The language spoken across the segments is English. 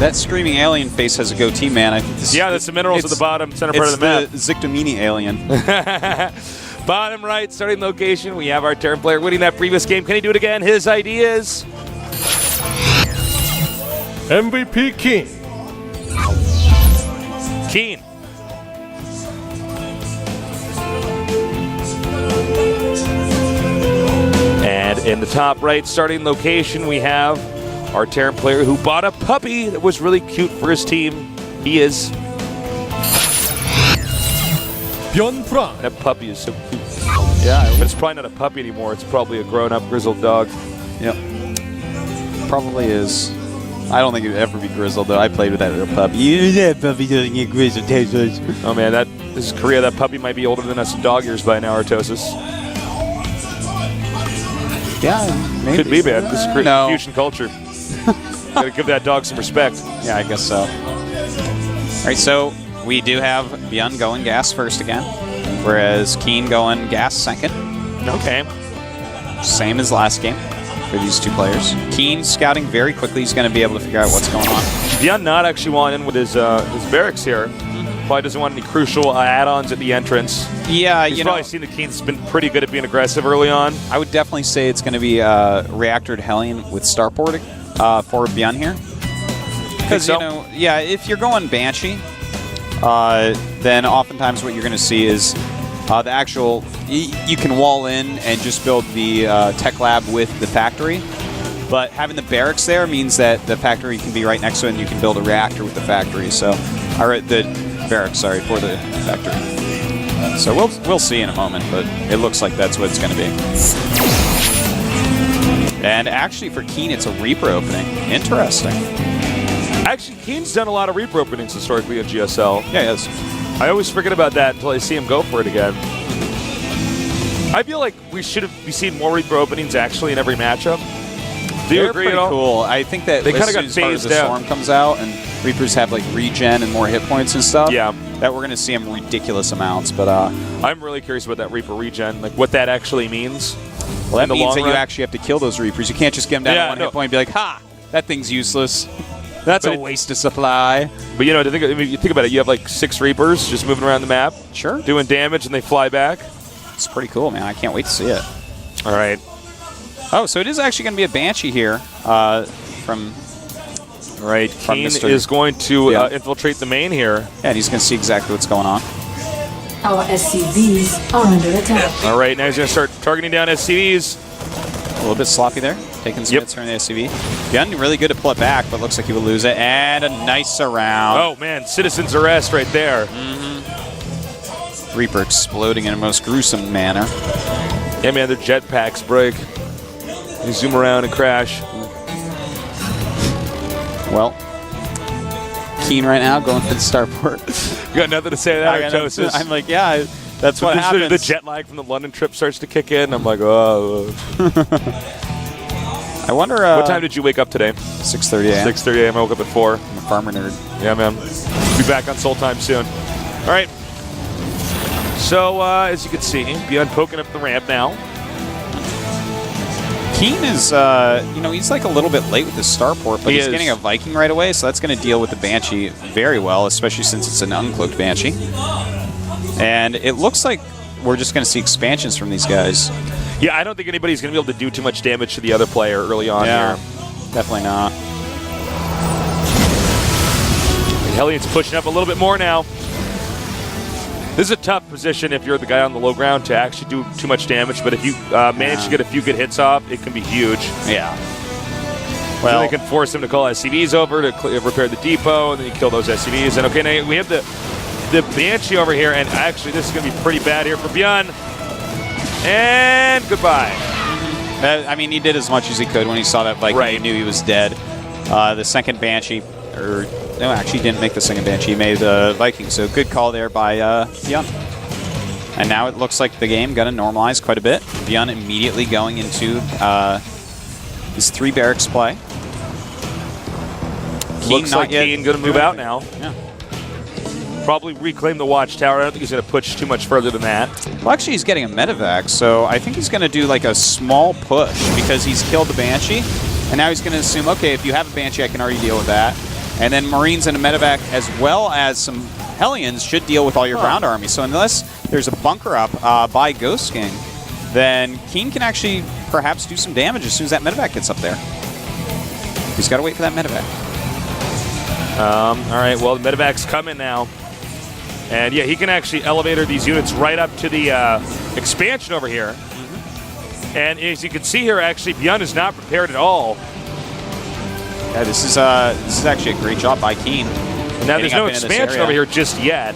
That screaming alien face has a goatee, man. I think this that's the minerals at the bottom, center part of the map. It's the Zictomini alien. Bottom right, starting location, we have our Terran player winning that previous game. Can he do it again? His ideas. MVP Keen. Keen. And in the top right starting location, we have our Terran player who bought a puppy that was really cute for his team. He is. Byun. That puppy is so cute. Yeah, But it's probably not a puppy anymore. It's probably a grown-up grizzled dog. Yep. Probably is. I don't think it would ever be grizzled, though. I played with that little puppy. That puppy doesn't get grizzled. Oh, man, this is Korea. That puppy might be older than us in dog years by now, Artosis. Yeah, maybe. Could be, man. This is No. fusion culture. Gotta give that dog some respect. Yeah, I guess so. All right, so we do have Byun going gas first again, whereas Keen going gas second. Okay. Same as last game for these two players. Keen scouting very quickly. He's going to be able to figure out what's going on. Byun not actually wanting in with his barracks here. Probably doesn't want any crucial add-ons at the entrance. Yeah, He's probably seen that Keen's been pretty good at being aggressive early on. I would definitely say it's going to be Reactor to Hellion with starporting for Byun here. Because, yeah, if you're going Banshee, then oftentimes what you're going to see is the actual... You can wall in and just build the tech lab with the factory. But having the barracks there means that the factory can be right next to it and you can build a reactor with the factory. So, or the barracks, sorry, for the factory. So we'll see in a moment, but it looks like that's what it's going to be. And actually for Keen, it's a Reaper opening. Interesting. Actually, Keen's done a lot of Reaper openings historically at GSL. Yeah, he has. I always forget about that until I see him go for it again. I feel like we should be seeing more Reaper openings actually in every matchup. Do you agree at all? Cool. I think that they kind of got as far as phased the out. Storm comes out and Reapers have like regen and more hit points and stuff. Yeah. That we're going to see them ridiculous amounts. But I'm really curious about that Reaper regen, like what that actually means. Well, that means that you actually have to kill those Reapers. You can't just get them down to one hit point and be like, ha, that thing's useless. That's a waste of supply. But you think about it, you have like 6 Reapers just moving around the map. Sure. Doing damage and they fly back. It's pretty cool, man. I can't wait to see it. All right. Oh, so it is actually going to be a Banshee here from Keen is going to infiltrate the main here. Yeah, and he's going to see exactly what's going on. Our SCVs are under attack. All right, now he's going to start targeting down SCVs. A little bit sloppy there, taking some hits from the SCV. Byun really good to pull it back, but looks like he will lose it. And a nice surround. Oh, man, citizen's arrest right there. Reaper exploding in a most gruesome manner. Yeah, man, their jetpacks break. You zoom around and crash. Well, Keen right now going for the starport. You got nothing to say to that, Artosis? I'm like, yeah, that's what happens. The jet lag from the London trip starts to kick in. I'm like, oh. I wonder... what time did you wake up today? 6:30 a.m. 6:30 a.m. I woke up at 4. I'm a farmer nerd. Yeah, man. Be back on Soul Time soon. All right. So, as you can see, Byun poking up the ramp now. Keen is, he's like a little bit late with his starport, but he's getting a Viking right away, so that's going to deal with the Banshee very well, especially since it's an uncloaked Banshee. And it looks like we're just going to see expansions from these guys. Yeah, I don't think anybody's going to be able to do too much damage to the other player early on here. Definitely not. Hellion's pushing up a little bit more now. This is a tough position if you're the guy on the low ground to actually do too much damage, but if you manage to get a few good hits off, it can be huge. Yeah. Well, they can force him to call SCVs over to repair the depot, and then you kill those SCVs. And okay, now we have the Banshee over here, and actually this is going to be pretty bad here for Byun. And goodbye. I mean, he did as much as he could when he saw that Viking. He knew he was dead. The second Banshee, no, actually he didn't make the second Banshee. He made the Viking, so good call there by Byun. And now it looks like the game going to normalize quite a bit. Byun immediately going into his 3 barracks play. Looks like Keen going to move out now. Yeah. Probably reclaim the watchtower. I don't think he's going to push too much further than that. Well, actually, he's getting a medevac, so I think he's going to do like a small push because he's killed the Banshee. And now he's going to assume, okay, if you have a Banshee, I can already deal with that. And then Marines and a medevac, as well as some Hellions, should deal with all your ground army. So unless there's a bunker up by Ghost King, then Keen can actually perhaps do some damage as soon as that medevac gets up there. He's got to wait for that medevac. All right, well, the medevac's coming now. And yeah, he can actually elevator these units right up to the expansion over here. And as you can see here, actually, Byun is not prepared at all. Yeah, this is actually a great job by Keen. Now, there's no expansion over here just yet.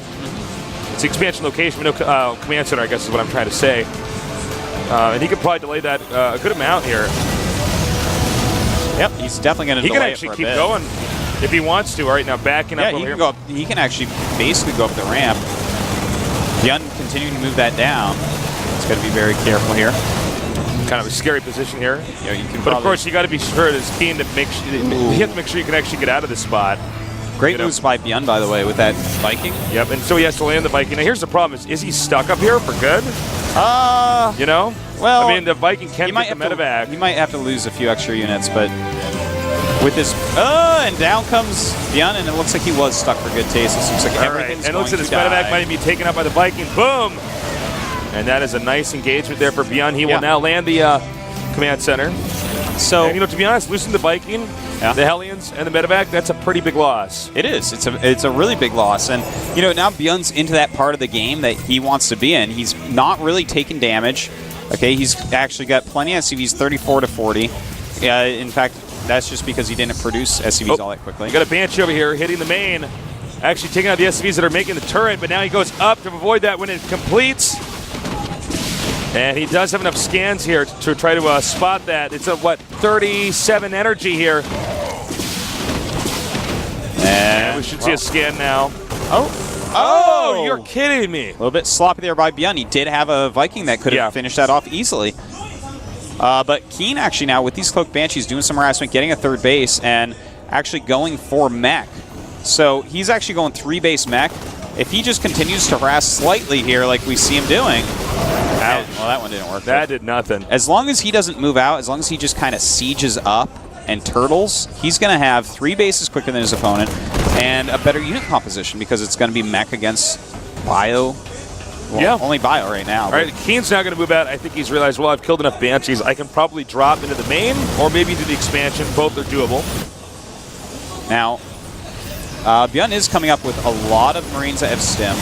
It's expansion location, but no command center, I guess is what I'm trying to say. And he could probably delay that a good amount here. Yep, he's definitely going to delay it for a bit. He can actually keep going if he wants to. All right, now backing up over here. Yeah, he can actually basically go up the ramp. Byun continuing to move that down. He's got to be very careful here. Kind of a scary position here. Yeah, you can but of course, you got to be sure as Keen to make sure. You have to make sure you can actually get out of this spot. Great moves by Byun, by the way, with that Viking. Yep, and so he has to land the Viking. Now, here's the problem: is he stuck up here for good? You know, well, I mean, the Viking can't get the medevac. He might have to lose a few extra units, but with this, and down comes Byun, and it looks like he was stuck for good taste. It looks like everything's and it looks like his die. medevac might be taken out by the Viking. Boom! And that is a nice engagement there for Byun. He will now land the command center. So, and, you know, to be honest, losing the Viking, the Hellions, and the medevac, that's a pretty big loss. It is. It's a really big loss. And, you know, now Byun's into that part of the game that he wants to be in. He's not really taking damage. Okay, he's actually got plenty of SCVs, 34 to 40. In fact, that's just because he didn't produce SCVs all that quickly. You got a Banshee over here hitting the main, actually taking out the SCVs that are making the turret, but now he goes up to avoid that when it completes. And he does have enough scans here to try to spot that. It's a, 37 energy here. And we should see a scan now. Oh, you're kidding me. A little bit sloppy there by Byun. He did have a Viking that could have finished that off easily. But Keen actually now, with these Cloaked Banshees, doing some harassment, getting a third base, and actually going for mech. So he's actually going 3-base mech. If he just continues to harass slightly here like we see him doing... Ouch. Well, that one didn't work. That did nothing. As long as he doesn't move out, as long as he just kind of sieges up and turtles, he's going to have 3 bases quicker than his opponent and a better unit composition because it's going to be mech against bio. Well, only bio right now. All right, Keen's now going to move out. I think he's realized, well, I've killed enough Banshees. I can probably drop into the main or maybe to the expansion. Both are doable. Now, Byun is coming up with a lot of Marines that have stim.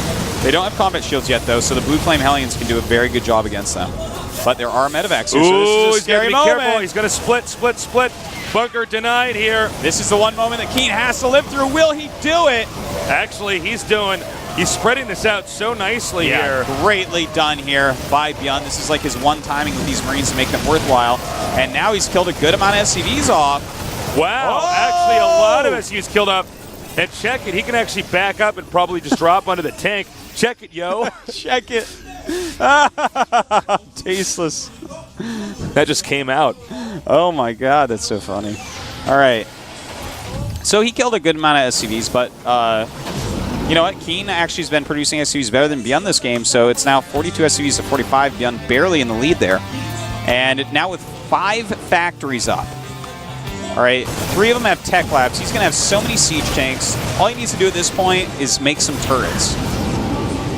They don't have combat shields yet, though, so the Blue Flame Hellions can do a very good job against them. But there are medevacs here, so this is a scary moment. Careful. He's going to split. Bunker denied here. This is the one moment that Keen has to live through. Will he do it? Actually, he's spreading this out so nicely here. Greatly done here by Byun. This is like his one timing with these Marines to make them worthwhile. And now he's killed a good amount of SCVs off. Wow, actually a lot of SCVs killed up. And check it, he can actually back up and probably just drop under the tank. Check it, yo. Check it. Tasteless. That just came out. Oh my god, that's so funny. All right. So he killed a good amount of SCVs, but you know what? Keen actually has been producing SCVs better than Byun this game, so it's now 42 SCVs to 45. Byun barely in the lead there. And now with 5 factories up. All right, 3 of them have tech labs. He's going to have so many siege tanks. All he needs to do at this point is make some turrets.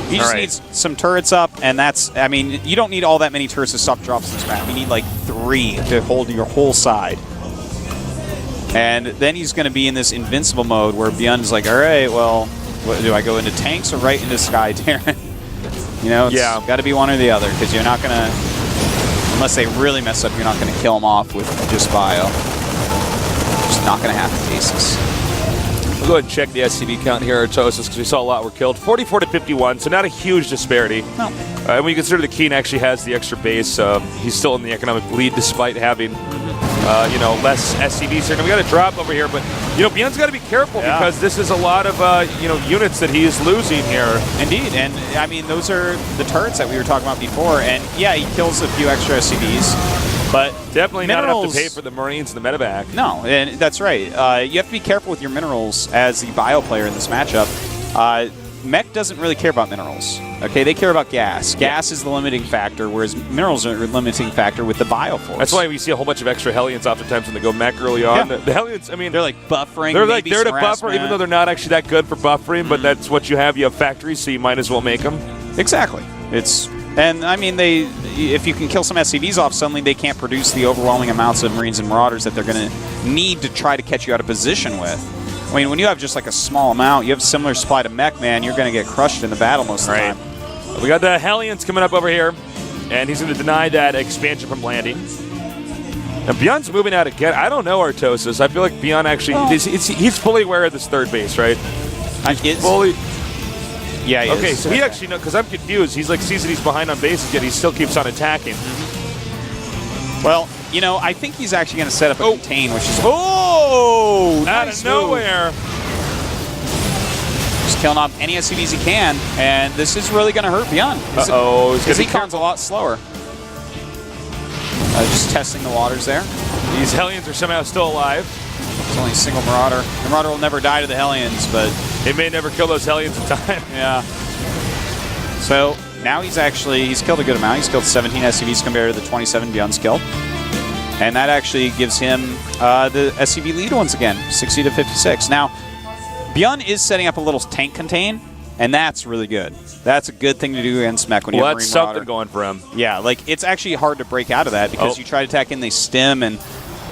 He just needs some turrets up, and that's, I mean, you don't need all that many turrets to stop drops in this map. You need like 3 to hold your whole side. And then he's going to be in this invincible mode where Byun's like, all right, well, what, do I go into tanks or right into Sky Terran? You know, it's got to be one or the other, because you're not going to, unless they really mess up, you're not going to kill them off with just bio. Just not going to happen, cases. We'll go ahead and check the SCV count here at Tosis because we saw a lot were killed. 44 to 51, so not a huge disparity. No. And when you consider the Keen actually has the extra base, he's still in the economic lead despite having, you know, less SCVs here. Now we got a drop over here, but you know, Byun's got to be careful because this is a lot of you know, units that he is losing here. Indeed, and I mean those are the turrets that we were talking about before, and yeah, he kills a few extra SCVs. But definitely not enough to pay for the Marines and the medevac. No, and that's right. You have to be careful with your minerals as the bio player in this matchup. Mech doesn't really care about minerals. Okay, they care about gas. Gas is the limiting factor, whereas minerals are the limiting factor with the Bioforce. That's why we see a whole bunch of extra Hellions oftentimes when they go mech early on. Yeah. The Hellions, I mean, they're like buffering. They're like maybe there to some buffer, harassment. even though they're not actually that good for buffering. But that's what you have. You have factories, so you might as well make them. Exactly. And I mean, if you can kill some SCVs off, suddenly they can't produce the overwhelming amounts of Marines and Marauders that they're going to need to try to catch you out of position with. I mean, when you have just like a small amount, you have a similar supply to Mech, man, you're going to get crushed in the battle most of the time. We got the Hellions coming up over here, and he's going to deny that expansion from landing. Now, Byun's moving out again. I don't know Artosis. I feel like Byun actually, he's fully aware of this third base, right? He's fully. Yeah, he okay, is. so he actually knows, because I'm confused. He's like, sees that he's behind on bases, yet he still keeps on attacking. Well, you know, I think he's actually going to set up a contain, which is out of nowhere. Just killing off any SCVs he can, and this is really going to hurt Byun. Because Econ's a lot slower. Just testing the waters there. These Hellions are somehow still alive. It's only a single Marauder. The Marauder will never die to the Hellions, but it may never kill those Hellions in time. Yeah. So now he's killed a good amount. He's killed 17 SCVs compared to the 27 Byun's killed. And that actually gives him the SCV lead once again, 60 to 56. Now, Byun is setting up a little tank contain, and that's really good. That's a good thing to do against Mech when you have Marine that's Marauder. something going for him. Yeah, like it's actually hard to break out of that because you try to attack in, they stim, and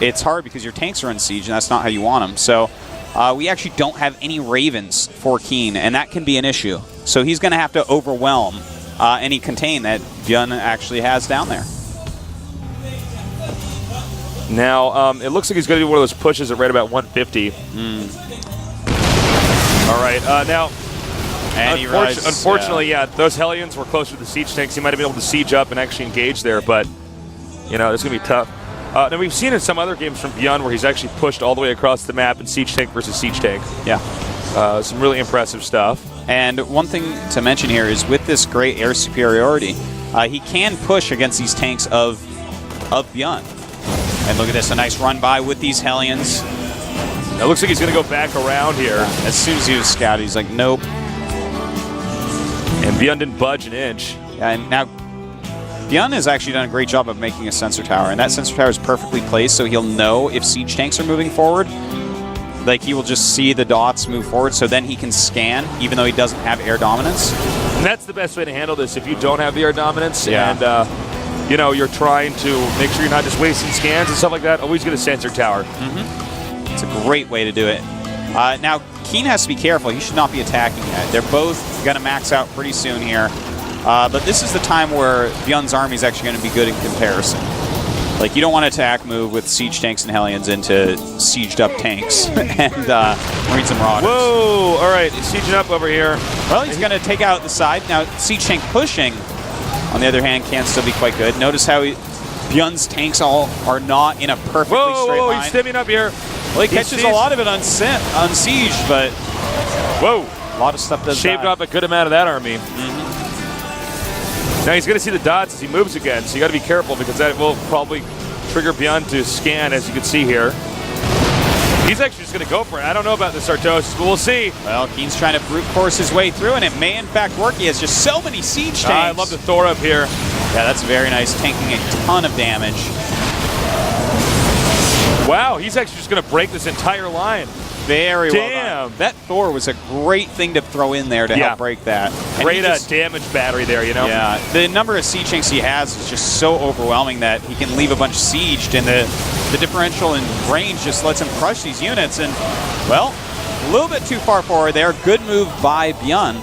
it's hard because your tanks are in siege, and that's not how you want them. So we actually don't have any Ravens for Keen, and that can be an issue. So he's going to have to overwhelm any contain that Byun actually has down there. Now, it looks like he's going to do one of those pushes at right about 150. All right, now, unfortunately, those Hellions were closer to the siege tanks. He might have been able to siege up and actually engage there, but, you know, it's going to be tough. Now, we've seen in some other games from Byun where he's actually pushed all the way across the map in siege tank versus siege tank. Yeah. Some really impressive stuff. And one thing to mention here is with this great air superiority, he can push against these tanks of Byun. And look at this, a nice run by with these Hellions. It looks like he's going to go back around here. As soon as he was scouted, he's like, nope. And Byun didn't budge an inch. Yeah, and now Byun has actually done a great job of making a sensor tower, and that sensor tower is perfectly placed so he'll know if siege tanks are moving forward. Like, he will just see the dots move forward, so then he can scan, even though he doesn't have air dominance. And that's the best way to handle this if you don't have the air dominance. Yeah. And, you know, you're trying to make sure you're not just wasting scans and stuff like that. Always get a sensor tower. It's a great way to do it. Now, Keen has to be careful. He should not be attacking yet. They're both going to max out pretty soon here. But this is the time where Byun's army is actually going to be good in comparison. Like, you don't want to attack move with siege tanks and Hellions into sieged up tanks and Marines and Marauders. Whoa! All right, he's sieging up over here. Well, he's going to take out the side. Now, siege tank pushing, on the other hand, can still be quite good. Notice how Byun's tanks all are not in a perfectly straight line. He's stimming up here. Well, he catches a lot of it on siege, but a lot of stuff does shaved die. off a good amount of that army. Now he's going to see the dots as he moves again, so you got to be careful because that will probably trigger Byun to scan, as you can see here. He's actually just going to go for it. I don't know about this Artosis, but we'll see. Well, Keen's trying to brute force his way through, and it may in fact work. He has just so many siege tanks. I love the Thor up here. Yeah, that's very nice, tanking a ton of damage. Wow, he's actually just going to break this entire line. Very well done. That Thor was a great thing to throw in there to help break that. Great damage battery there, you know? Yeah, the number of siege tanks he has is just so overwhelming that he can leave a bunch sieged, and the differential in range just lets him crush these units. And, well, a little bit too far forward there. Good move by Byun.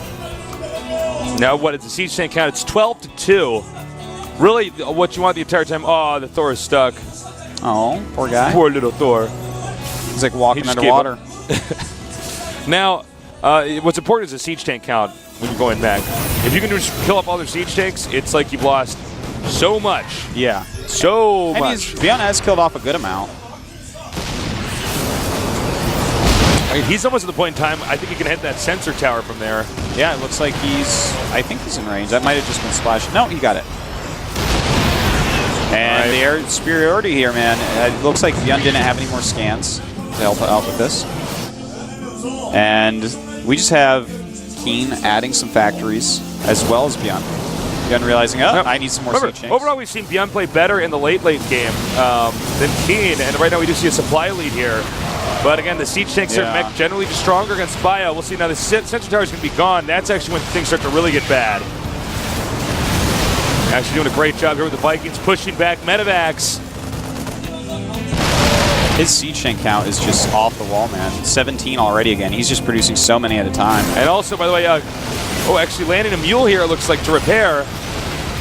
Now, what is the siege tank count? It's 12-2. Really, what you want the entire time? Oh, the Thor is stuck. Oh, poor guy. Poor little Thor. He's like walking underwater. Now, what's important is the siege tank count when you're going back. If you can just kill up all their siege tanks, it's like you've lost so much. Yeah. So and much. Byun has killed off a good amount. I mean, he's almost at the point in time, I think he can hit that sensor tower from there. Yeah, it looks like I think he's in range. That might have just been splash. No, he got it. And the air superiority here, man. It looks like Byun didn't have any more scans to help out with this. And we just have Keen adding some factories as well as Byun. Byun realizing, I need some more siege tanks. Overall, we've seen Byun play better in the late game than Keen, and right now we do see a supply lead here. But again, the siege tanks are mech generally just stronger against Bio. We'll see now the Sentry Tower is going to be gone. That's actually when things start to really get bad. Actually doing a great job here with the Vikings, pushing back Medivacs. His siege tank count is just off the wall, man. 17 already again. He's just producing so many at a time. And also, by the way, actually landing a mule here, it looks like, to repair.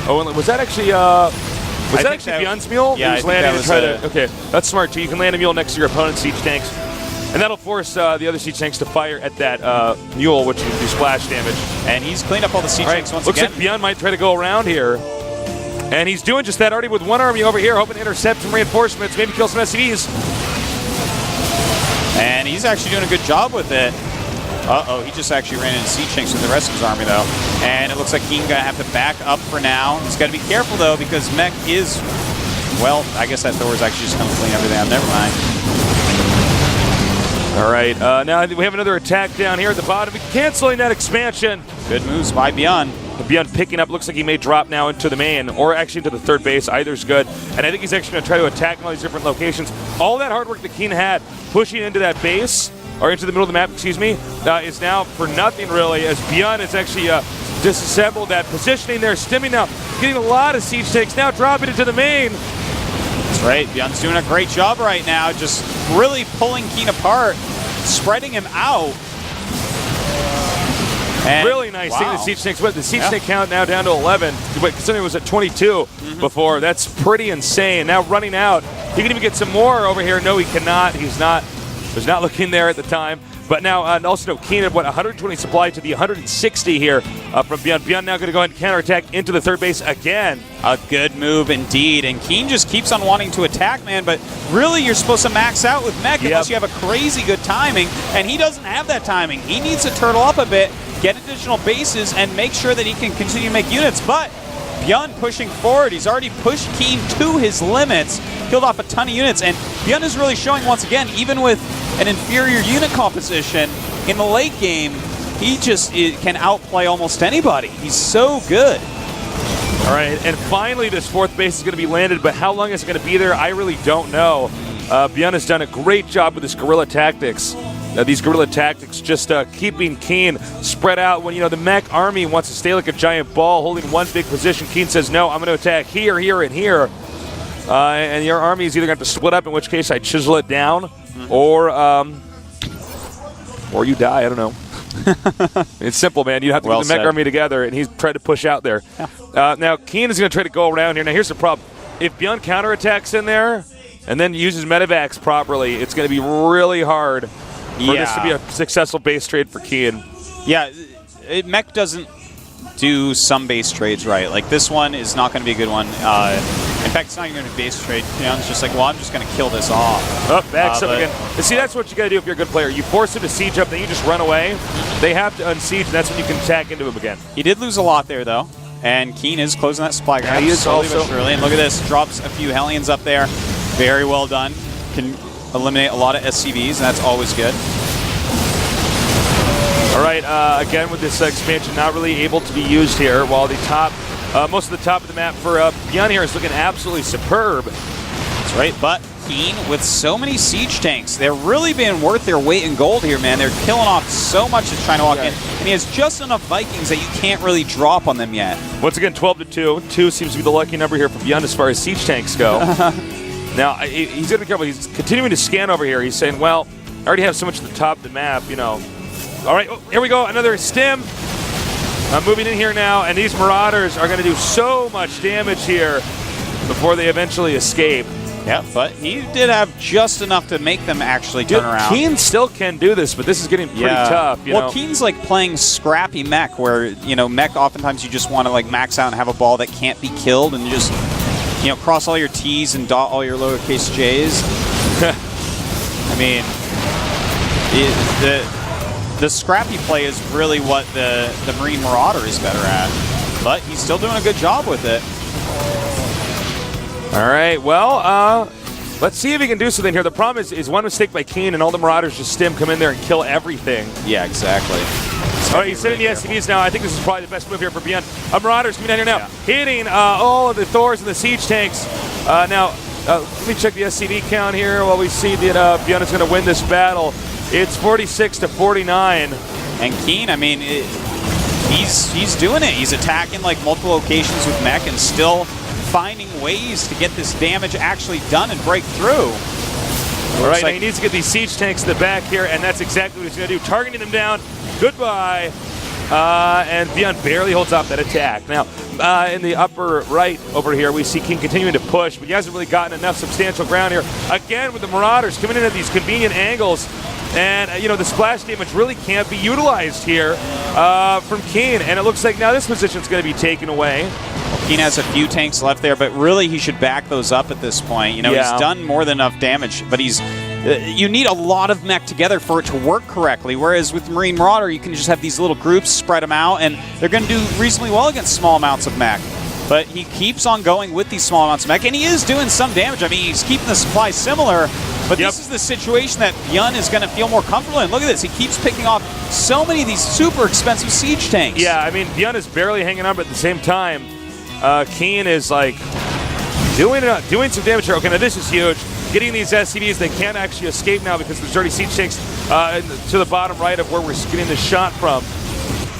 Oh, and was that actually, was that actually Byun's mule? Yeah, he was landing to try to, okay, that's smart too. You can land a mule next to your opponent's siege tanks. And that'll force the other siege tanks to fire at that mule, which can do splash damage. And he's cleaned up all the siege tanks once again. Looks like Byun might try to go around here. And he's doing just that already with one army over here, hoping to intercept some reinforcements, maybe kill some SCVs. And he's actually doing a good job with it. Uh-oh, he just actually ran into siege tanks with the rest of his army, though. And it looks like Keen gonna have to back up for now. He's got to be careful, though, because Mech is... Well, I guess that Thor is actually just going to clean everything up. Never mind. All right, now we have another attack down here at the bottom, canceling that expansion. Good moves by Byun. Byun picking up, looks like he may drop now into the main, or actually into the third base. Either's good. And I think he's actually going to try to attack in all these different locations. All that hard work that Keen had, pushing into that base, or into the middle of the map, excuse me, is now for nothing, really, as Byun is actually disassembled that positioning there, stimming now, getting a lot of siege tanks, now dropping into the main. That's right, Byun's doing a great job right now, just really pulling Keen apart, spreading him out. And really nice thing the siege tanks with. The siege tank count now down to 11. But considering it was at 22 before, that's pretty insane. Now running out. He can even get some more over here. No, he cannot. He's not looking there at the time. But now, and also, Keen had, 120 supply to the 160 here from Byun. Byun now going to go ahead and counterattack into the third base again. A good move indeed. And Keen just keeps on wanting to attack, man. But really, you're supposed to max out with Mech unless you have a crazy good timing. And he doesn't have that timing. He needs to turtle up a bit, get additional bases, and make sure that he can continue to make units. But Byun pushing forward. He's already pushed Keen to his limits, killed off a ton of units. And Byun is really showing once again, even with an inferior unit composition in the late game, he just can outplay almost anybody. He's so good. All right, and finally this fourth base is going to be landed, but how long is it going to be there? I really don't know. Byun has done a great job with his guerrilla tactics. These guerrilla tactics just keeping Keen spread out when, the mech army wants to stay like a giant ball holding one big position. Keen says, no, I'm going to attack here, here, and here. And your army is either going to have to split up, in which case I chisel it down, or you die. I don't know. It's simple, man. You have to put the mech army together, and he's trying to push out there. Yeah. Now, Keen is going to try to go around here. Now, here's the problem. If Byun counterattacks in there and then uses medevacs properly, it's going to be really hard for this to be a successful base trade for Keen. Yeah, Mech doesn't do some base trades right. Like, this one is not going to be a good one. In fact, it's not even going to be a base trade. It's just like, well, I'm just going to kill this off. Oh, backs up again. And see, that's what you got to do if you're a good player. You force him to siege up, then you just run away. They have to unsiege, and that's when you can attack into him again. He did lose a lot there, though. And Keen is closing that supply gap. He is slowly but surely. And look at this. Drops a few Hellions up there. Very well done. Can eliminate a lot of SCVs, and that's always good. All right, again with this expansion not really able to be used here, while the top, most of the top of the map for Byun here is looking absolutely superb. That's right, but Keen with so many siege tanks, they're really being worth their weight in gold here, man. They're killing off so much that's trying to walk in, and he has just enough Vikings that you can't really drop on them yet. Once again, 12-2. 2 seems to be the lucky number here for Byun as far as siege tanks go. Now, he's going to be careful. He's continuing to scan over here. He's saying, well, I already have so much at the top of the map, All right, here we go. Another stim. Moving in here now, and these Marauders are going to do so much damage here before they eventually escape. Yeah, but he did have just enough to make them actually turn around. Keen still can do this, but this is getting pretty tough. Well, Keen's like playing scrappy mech, where, mech oftentimes you just want to like max out and have a ball that can't be killed, and you just, cross all your T's and dot all your lowercase J's. I mean, the scrappy play is really what the Marine Marauder is better at. But he's still doing a good job with it. All right, well, let's see if he can do something here. The problem is one mistake by Keen and all the Marauders just come in there and kill everything. Yeah, exactly. All right, he's sending the SCVs now. I think this is probably the best move here for Byun. Marauders coming down here now, hitting all of the Thors and the siege tanks. Now, let me check the SCV count here while we see that Byun is going to win this battle. It's 46-49. And Keen, I mean, he's doing it. He's attacking like multiple locations with mech and still finding ways to get this damage actually done and break through. All right, now he needs to get these siege tanks in the back here, and that's exactly what he's going to do. Targeting them down. Goodbye. And Byun barely holds off that attack. Now, in the upper right over here, we see King continuing to push, but he hasn't really gotten enough substantial ground here. Again, with the Marauders coming in at these convenient angles. And, the splash damage really can't be utilized here from Keen. And it looks like now this position's going to be taken away. Keen has a few tanks left there, but really he should back those up at this point. He's done more than enough damage, but you need a lot of mech together for it to work correctly, whereas with Marine Marauder, you can just have these little groups, spread them out, and they're going to do reasonably well against small amounts of mech. But he keeps on going with these small amounts of mech, and he is doing some damage. I mean, he's keeping the supply similar, but this is the situation that Byun is going to feel more comfortable in. Look at this. He keeps picking off so many of these super expensive siege tanks. Yeah, I mean, Byun is barely hanging on, but at the same time, Keen is like doing some damage here. Okay, now this is huge. Getting these SCVs, they can't actually escape now because there's already siege tanks to the bottom right of where we're getting the shot from.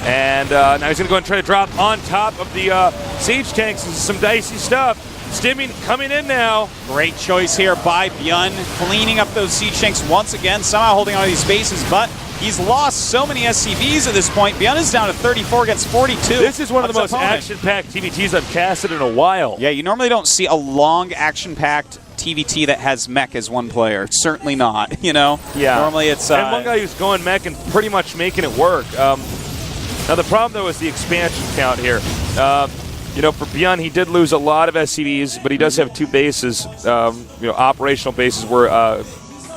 And now he's going to go and try to drop on top of the siege tanks. This is some dicey stuff. Stimming coming in now. Great choice here by Byun, cleaning up those siege tanks once again, somehow holding on to these bases, but he's lost so many SCVs at this point. Byun is down to 34 against 42. This is one of the most action-packed TVTs I've casted in a while. Yeah, you normally don't see a long, action-packed TVT that has mech as one player. Certainly not, Yeah. Normally it's... and one guy who's going mech and pretty much making it work. Now the problem, though, is the expansion count here. For Byun, he did lose a lot of SCVs, but he does have two bases, operational bases where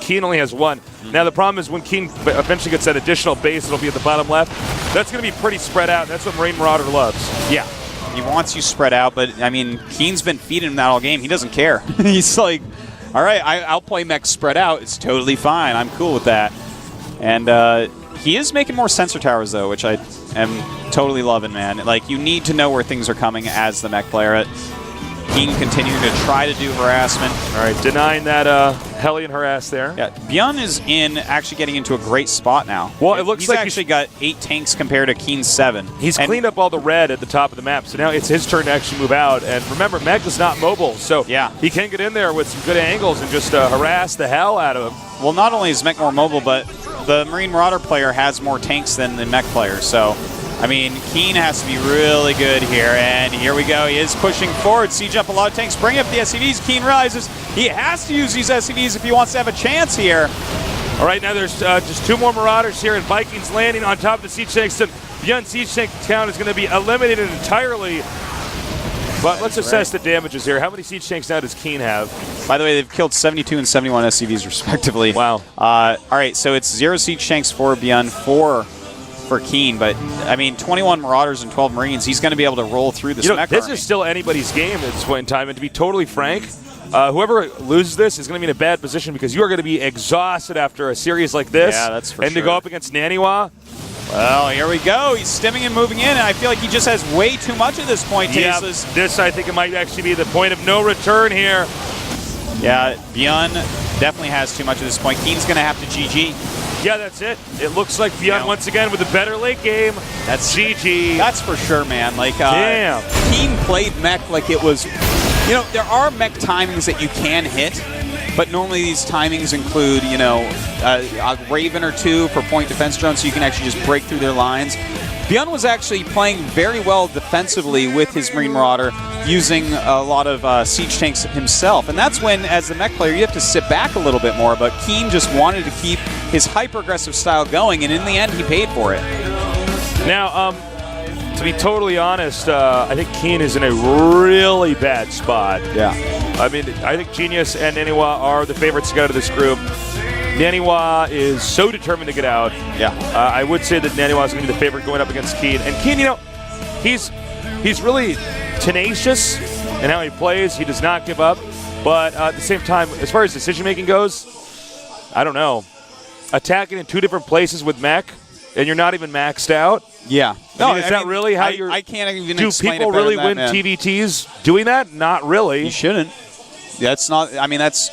Keen only has one. Now the problem is when Keen eventually gets that additional base, it'll be at the bottom left. That's going to be pretty spread out. That's what Marine Marauder loves. Yeah. He wants you spread out, but, I mean, Keen's been feeding him that all game. He doesn't care. He's like, all right, I'll play mech spread out. It's totally fine. I'm cool with that. And he is making more sensor towers, though, which I am totally loving, man. Like, you need to know where things are coming as the mech player. Keen continuing to try to do harassment. All right, denying that Hellion harass there. Yeah, Byun is actually getting into a great spot now. Well, it looks like he's actually got 8 tanks compared to Keen's 7. He's cleaned up all the red at the top of the map, so now it's his turn to actually move out. And remember, mech is not mobile, so he can get in there with some good angles and just harass the hell out of him. Well, not only is mech more mobile, but the Marine Marauder player has more tanks than the mech player, so... I mean, Keen has to be really good here, and here we go. He is pushing forward, siege up a lot of tanks, bring up the SCVs. Keen realizes he has to use these SCVs if he wants to have a chance here. All right, now there's just 2 more Marauders here, and Vikings landing on top of the siege tanks. Byun siege tank count is going to be eliminated entirely. But let's assess the damages here. How many siege tanks now does Keen have? By the way, they've killed 72 and 71 SCVs respectively. Wow. All right, so it's 0 siege tanks for Byun, 4 for Keen, but I mean, 21 Marauders and 12 Marines. He's going to be able to roll through this mech This army. is still anybody's game at this point in time, and to be totally frank, whoever loses this is going to be in a bad position because you are going to be exhausted after a series like this. Yeah, that's for sure. And to go up against Naniwa. Well, here we go. He's stimming and moving in, and I feel like he just has way too much at this point, Yeah, Tasteless. this, I think, it might actually be the point of no return here. Yeah, Byun definitely has too much at this point. Keen's going to have to GG. Yeah, that's it. It looks like Byun once again with a better late game. That's GG. That's for sure, man. Like, damn. Keen played mech like it was... there are mech timings that you can hit, but normally these timings include, a Raven or 2 for point defense drones, so you can actually just break through their lines. Byun was actually playing very well defensively with his Marine Marauder, using a lot of siege tanks himself. And that's when, as the mech player, you have to sit back a little bit more. But Keen just wanted to keep his hyper-aggressive style going, and in the end, he paid for it. Now, to be totally honest, I think Keen is in a really bad spot. Yeah. I mean, I think Genius and Naniwa are the favorites to get out of this group. Naniwa is so determined to get out. Yeah. I would say that Naniwa is going to be the favorite going up against Keen. And Keen, he's really tenacious in how he plays. He does not give up. But at the same time, as far as decision-making goes, I don't know. Attacking in 2 different places with mech and you're not even maxed out. Yeah. I mean, is that really how you're? I can't even do explain people it better really than win that, man. TVTs doing that? Not really. You shouldn't. That's not. I mean, that's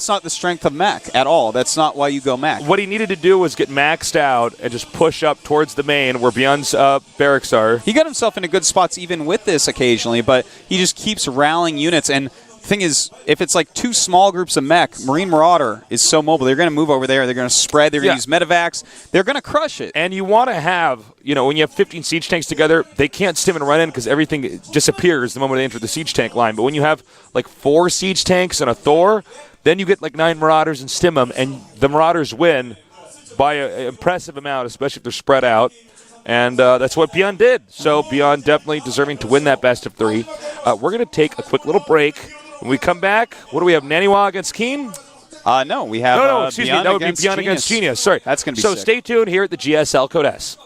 not the strength of mech at all. That's not why you go mech. What he needed to do was get maxed out and just push up towards the main where Byun's barracks are. He got himself into good spots even with this occasionally, but he just keeps rallying units. And the thing is, if it's like two small groups of mech, Marine Marauder is so mobile. They're going to move over there. They're going to spread. They're going to use medevacs. They're going to crush it. And you want to have, when you have 15 siege tanks together, they can't stim and run in because everything disappears the moment they enter the siege tank line. But when you have like 4 siege tanks and a Thor, then you get like 9 Marauders and stim them, and the Marauders win by an impressive amount, especially if they're spread out. And that's what Byun did. So Byun definitely deserving to win that best of 3. We're going to take a quick little break. When we come back, what do we have? Naniwa against Keen? No, we have excuse me. That would be Byun against Genius. Sorry. That's going to be so sick. Stay tuned here at the GSL Code S.